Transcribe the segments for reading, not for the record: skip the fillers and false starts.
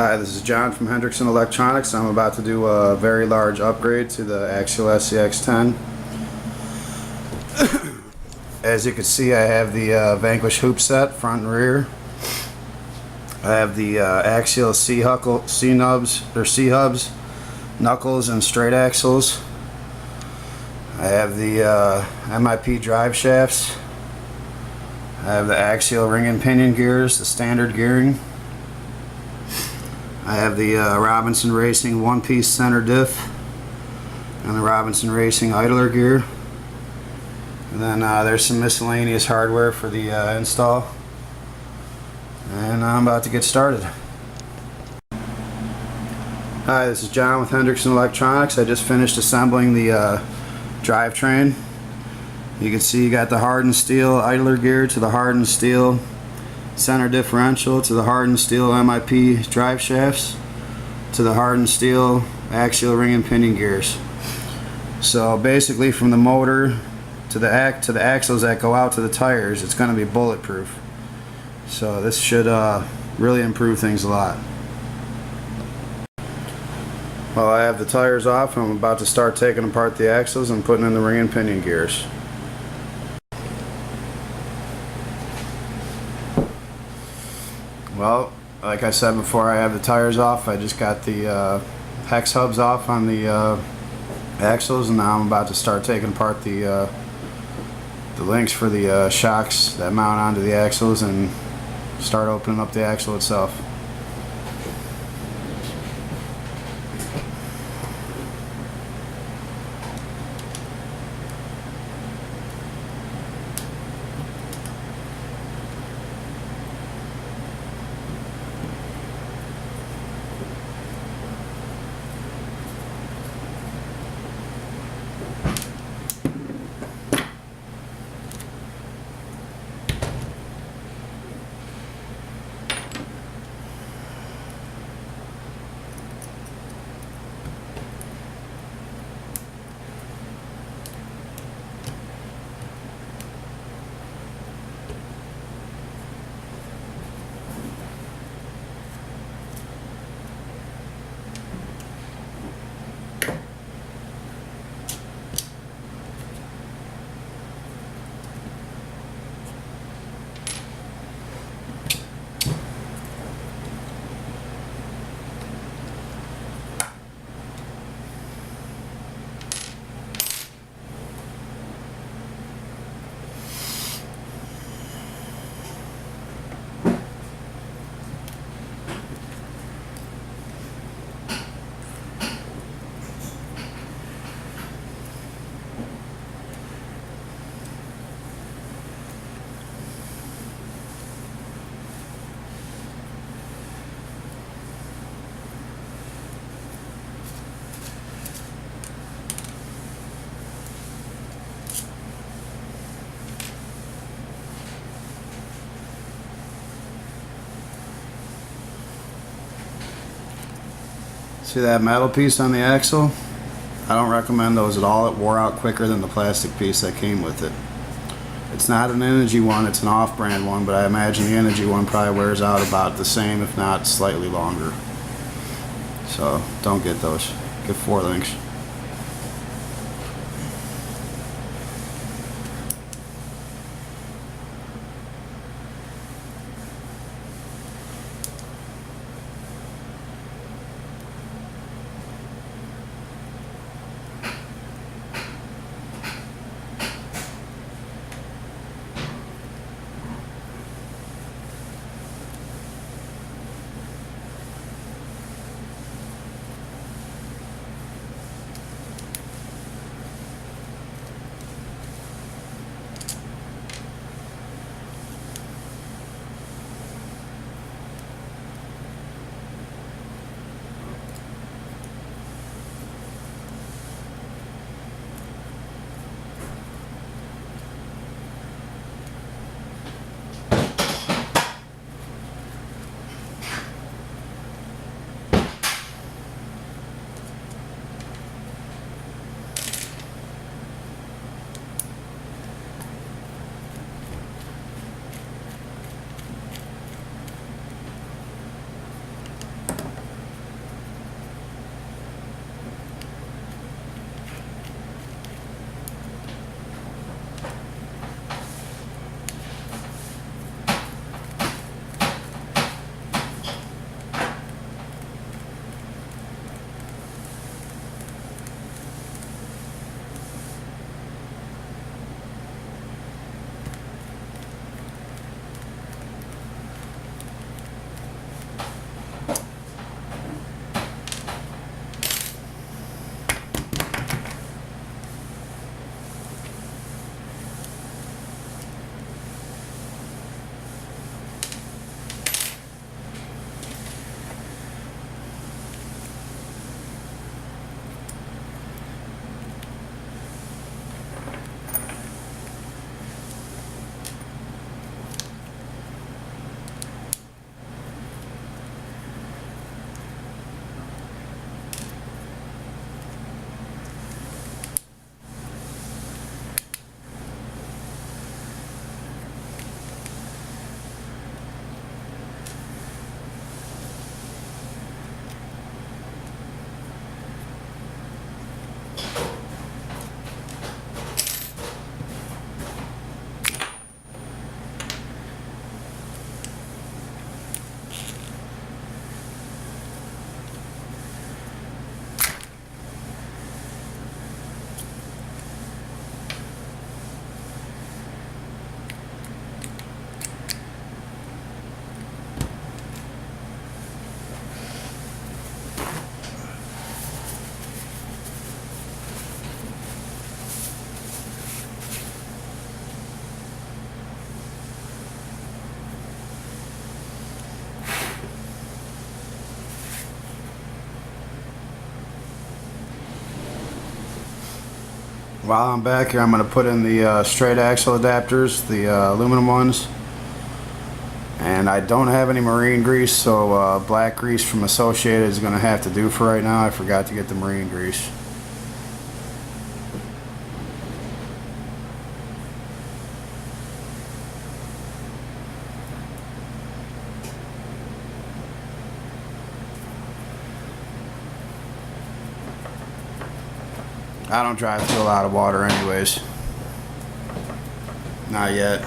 Hi, this is John from Hendrickson Electronics. I'm about to do a very large upgrade to the Axial SCX10. As you can see, I have the Vanquish hoop set, front and rear. I have the Axial C-hubs, knuckles and straight axles. I have the MIP drive shafts. I have the Axial ring and pinion gears, the standard gearing. I have the Robinson Racing one-piece center diff and the Robinson Racing idler gear. And then there's some miscellaneous hardware for the install. And I'm about to get started. Hi, this is John with Hendrickson Electronics. I just finished assembling the drivetrain. You can see you got the hardened steel idler gear to the hardened steel center differential, to the hardened steel MIP drive shafts, to the hardened steel axial ring and pinion gears. So basically, from the motor to the axles that go out to the tires, it's going to be bulletproof. So this should really improve things a lot. Well, I have the tires off. I'm about to start taking apart the axles and putting in the ring and pinion gears. Well, like I said before, I have the tires off. I just got the hex hubs off on the axles, and now I'm about to start taking apart the links for the shocks that mount onto the axles and start opening up the axle itself. See that metal piece on the axle? I don't recommend those at all. It wore out quicker than the plastic piece that came with it. It's not an Energy one, it's an off-brand one, but I imagine the Energy one probably wears out about the same, if not slightly longer. So don't get those. Get 4 links. While I'm back here, I'm going to put in the straight axle adapters, the aluminum ones. And I don't have any marine grease, so black grease from Associated is going to have to do for right now. I forgot to get the marine grease. I don't drive through a lot of water anyways. Not yet.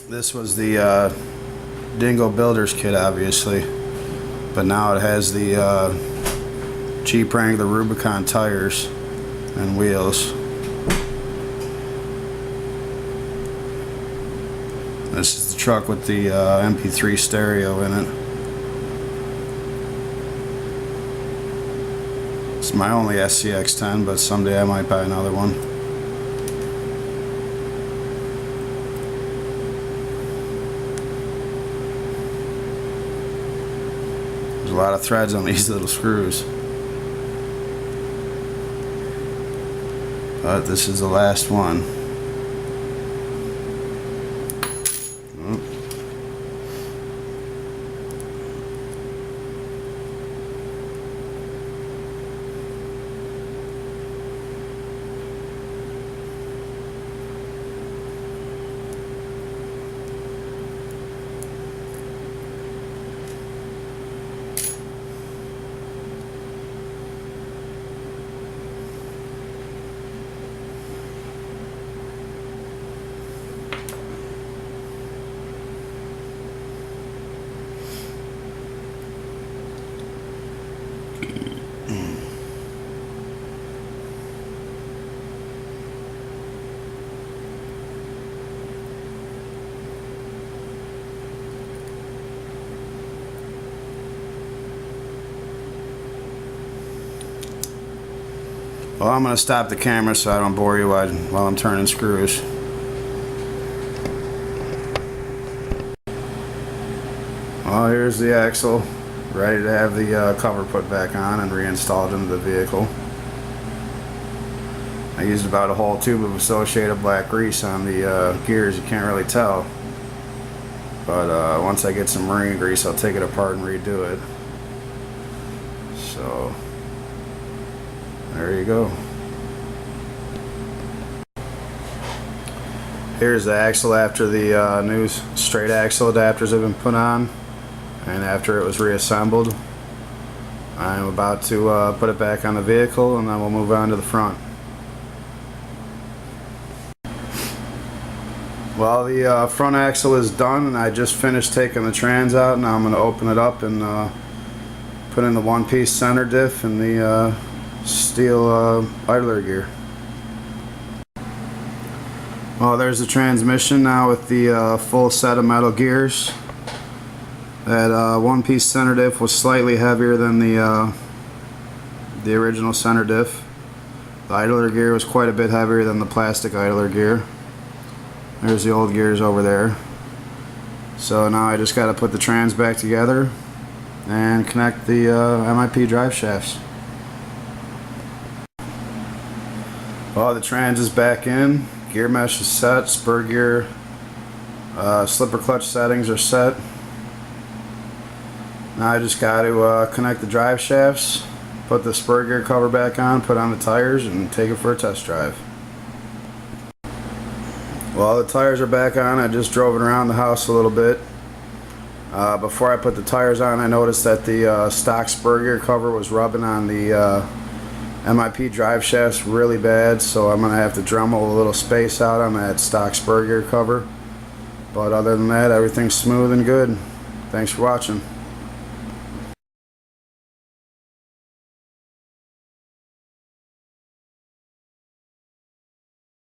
This was the DIngo Builder's Kit, obviously, but now it has the Jeep Wrangler Rubicon tires and wheels. This is the truck with the MP3 stereo in it. It's my only SCX10, but someday I might buy another one. A lot of threads on these little screws, but this is the last one. Well, I'm going to stop the camera so I don't bore you while I'm turning screws. here's the axle, ready to have the cover put back on and reinstalled into the vehicle. I used about a whole tube of associated black grease on the gears. You can't really tell, but once I get some marine grease, I'll take it apart and redo it. So there you go. Here's the axle after the new straight axle adapters have been put on and after it was reassembled. I'm about to put it back on the vehicle, and then we'll move on to the front. Well, the front axle is done, and I just finished taking the trans out. Now I'm going to open it up and put in the one-piece center diff and the steel idler gear. Well, there's the transmission now with the full set of metal gears. That one-piece center diff was slightly heavier than the original center diff. The idler gear was quite a bit heavier than the plastic idler gear. There's the old gears over there. So now I just got to put the trans back together and connect the MIP drive shafts. Well, the trans is back in. Gear mesh is set. Spur gear, slipper clutch settings are set. Now I just got to connect the drive shafts, put the spur gear cover back on, put on the tires, and take it for a test drive. Well, the tires are back on. I just drove it around the house a little bit. Before I put the tires on, I noticed that the stock spur gear cover was rubbing on the MIP drive shafts really bad, so I'm going to have to Dremel a little space out on that stock spur gear cover. But other than that, everything's smooth and good. Thanks for watching.